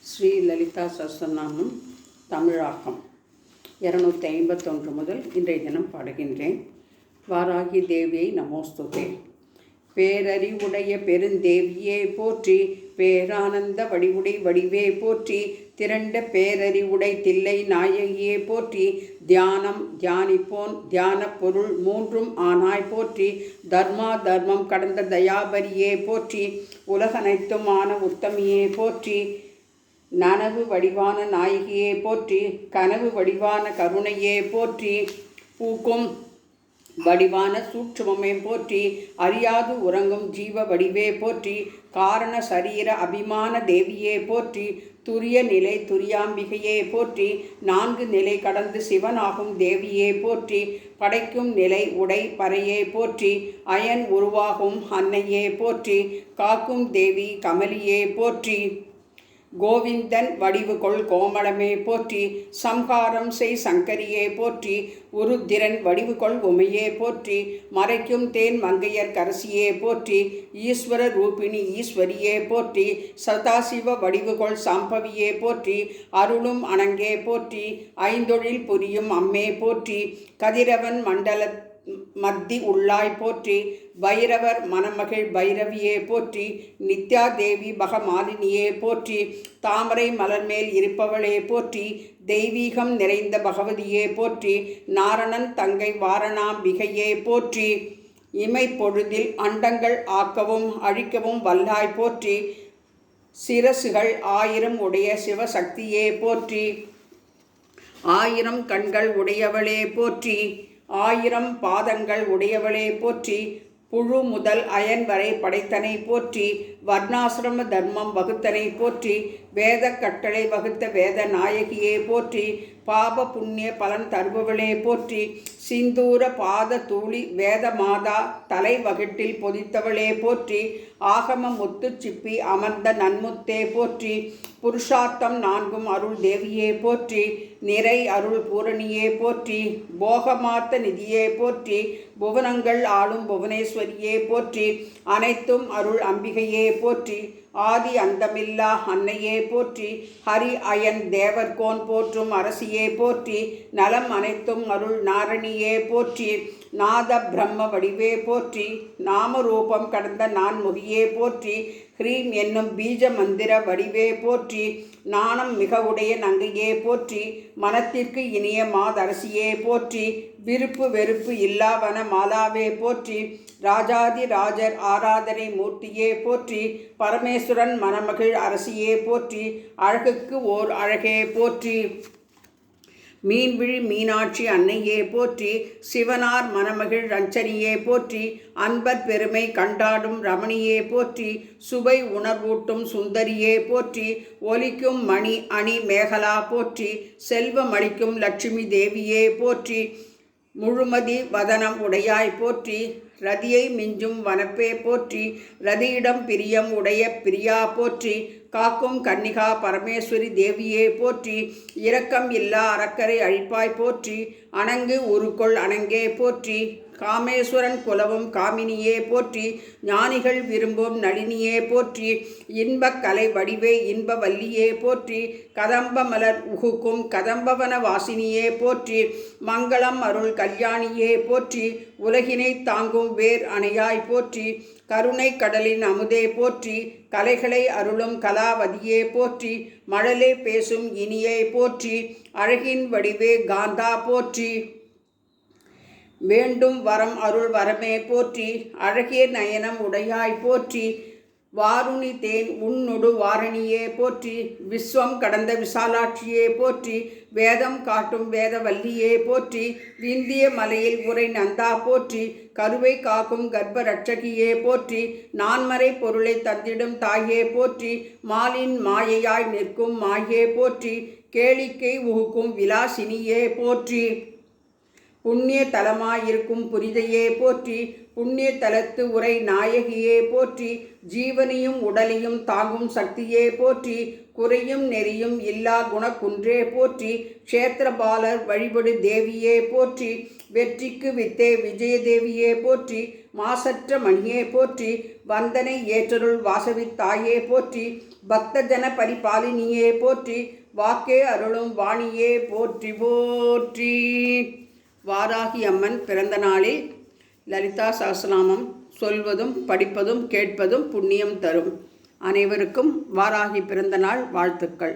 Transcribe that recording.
ஸ்ரீ லலிதா சஹஸ்ரநாமம் தமிழாக்கம் 251 முதல் இன்றைய தினம் பாடுகின்றேன். வாராகி தேவியை நமோஸ்துதே. பேரறிவுடைய பெருந்தேவியே போற்றி, பேரானந்த வடிவுடை வடிவே போற்றி, திரண்ட பேரறிவுடை தில்லை நாயகியே போற்றி, தியானம் தியானிப்போன் தியான பொருள் மூன்றும் ஆனாய் போற்றி, தர்மா தர்மம் கடந்த தயாபரியே போற்றி, உலகனைத்துமான உத்தமியே போற்றி, நனவு வடிவான நாயகியே போற்றி, கனவு வடிவான கருணையே போற்றி, பூக்கும் வடிவான சூட்சுமமே போற்றி, அறியாது உறங்கும் ஜீவ வடிவே போற்றி, காரண சரீர அபிமான தேவியே போற்றி, துரிய நிலை துரியாம்பிகையே போற்றி, 4 நிலை கடந்து சிவனாகும் தேவியே போற்றி, படைக்கும் நிலை உடை பறையே போற்றி, அயன் உருவாகும் அன்னையே போற்றி, காக்கும் தேவி கமலியே போற்றி, கோவிந்தன் வடிவுகொள் கோமளமே போற்றி, சம்ஹாரம் செய் சங்கரியே போற்றி, உருத்திரன் வடிவுகொள் உமையே போற்றி, மறைக்கும் தேன் மங்கையர் கரசியே போற்றி, ஈஸ்வர ரூபிணி ஈஸ்வரியே போற்றி, சதாசிவ வடிவுகொள் சாம்பவியே போற்றி, அருளும் அணங்கே போற்றி, ஐந்தொழில் புரியும் அம்மே போற்றி, கதிரவன் மண்டல மத்தி உள்ளாய் போற்றி, பைரவர் மணமகிழ் பைரவியே போற்றி, நித்யா தேவி பகமாலினியே போற்றி, தாமரை மலர்மேல் இருப்பவளே போற்றி, தெய்வீகம் நிறைந்த பகவதியே போற்றி, நாரணன் தங்கை வாரணாம்பிகையே போற்றி, இமை பொழுதில் அண்டங்கள் ஆக்கவும் அழிக்கவும் வல்லாய் போற்றி, சிரசுகள் 1000 உடைய சிவசக்தியே போற்றி, 1000 கண்கள் உடையவளே போற்றி, 1000 பாதங்கள் உடையவளே போற்றி, புழு முதல் அயன் வரை படைத்தனை போற்றி, வர்ணாசிரம தர்மம் வகுத்தனை போற்றி, வேத கட்டளை வகுத்த வேத நாயகியே போற்றி, பாப புண்ணிய பலன் தருபவளே போற்றி, சிந்தூர பாத தூளி வேத மாதா தலை வகிட்டில் பொதித்தவளே போற்றி, ஆகம முத்து சிப்பி அமர்ந்த நன்முத்தே போற்றி, புருஷார்த்தம் 4 அருள் தேவியே போற்றி, நிறை அருள் பூரணியே போற்றி, போகமாத்த நிதியே போற்றி, புவனங்கள் ஆளும் புவனேஸ்வரியே போற்றி, அனைத்தும் அருள் அம்பிகையே போற்றி, ஆதி அந்தமில்லா அன்னையே போற்றி, ஹரி அயன் தேவர்கோன் போற்றும் அரசியே போற்றி, நலம் அனைத்தும் அருள் நாரணியே போற்றி, நாத பிரம்ம வடிவே போற்றி, நாமரூபம் கடந்த நான்முகியே போற்றி, ஹ்ரீம் என்னும் பீஜ மந்திர வடிவே போற்றி, நாணம் மிக உடைய நங்கையே போற்றி, மனத்திற்கு இனிய மாதரசியே போற்றி, விருப்பு வெறுப்பு இல்லாவன மாலாவே போற்றி, ராஜாதி ராஜர் ஆராதனை மூர்த்தியே போற்றி, பரமேஸ்வரன் மணமகிழ் அரசியே போற்றி, அழகுக்கு ஓர் அழகே போற்றி, மீன்விழி மீனாட்சி அன்னையே போற்றி, சிவனார் மணமகிழ் ரஞ்சனியே போற்றி, அன்பர் பெருமை கண்டாடும் ரமணியே போற்றி, சுவை உணர்வூட்டும் சுந்தரியே போற்றி, ஒலிக்கும் மணி அணி மேகலா போற்றி, செல்வமளிக்கும் லட்சுமி தேவியே போற்றி, முழுமதி வதனம் உடையாய் போற்றி, ரதியை மிஞ்சும் வனப்பே போற்றி, ரதியிடம் பிரியம் உடைய பிரியா போற்றி, காக்கும் கன்னிகா பரமேஸ்வரி தேவியே போற்றி, இரக்கம் இல்லா அறக்கரை அழிப்பாய் போற்றி, அணங்கு உருக்கொள் அணங்கே போற்றி, காமேஸ்வரன் குலவும் காமினியே போற்றி, ஞானிகள் விரும்பும் நளினியே போற்றி, இன்பக் கலை வடிவே இன்ப வல்லியே போற்றி, கதம்ப மலர் உகுக்கும் கதம்பவன வாசினியே போற்றி, மங்களம் அருள் கல்யாணியே போற்றி, உலகினை தாங்கும் வேர் அணையாய் போற்றி, கருணை கடலின் அமுதே போற்றி, கலைகளை அருளும் கலாவதியே போற்றி, மழலே பேசும் இனியை போற்றி, அழகின் வடிவே காந்தா போற்றி, வேண்டும் வரம் அருள் வரமே போற்றி, அழகிய நயனம் உடையாய் போற்றி, வாருணி தேன் உன்னொடு வாரணியே போற்றி, விஸ்வம் கடந்த விசாலாட்சியே போற்றி, வேதம் காட்டும் வேதவல்லியே போற்றி, விந்திய மலையில் உரை நந்தா போற்றி, கருவை காக்கும் கர்ப்ப ரட்சகியே போற்றி, நான்மறை பொருளை தந்திடும் தாயே போற்றி, மாலின் மாயையாய் நிற்கும் மாயே போற்றி, கேளிக்கை உகுக்கும் விலாசினியே போற்றி, புண்ணிய தலமாயிருக்கும் புரிதையே போற்றி, புண்ணிய தலத்து உரை நாயகியே போற்றி, ஜீவனையும் உடலையும் தாங்கும் சக்தியே போற்றி, குறையும் நெறியும் இல்லா குணக்குன்றே போற்றி, க்ஷேத்திரபாலர் வழிபடு தேவியே போற்றி, வெற்றிக்கு வித்தே விஜயதேவியே போற்றி, மாசற்ற மணியே போற்றி, வந்தனை ஏற்றருள் வாசவி தாயே போற்றி, பக்தஜன பரிபாலினியே போற்றி, வாக்கே அருளும் வாணியே போற்றி போற்றி. வாராகி அம்மன் பிறந்த நாளில் லலிதா சஹஸ்ரநாமம் சொல்வதும் படிப்பதும் கேட்பதும் புண்ணியம் தரும். அனைவருக்கும் வாராகி பிறந்த நாள் வாழ்த்துக்கள்.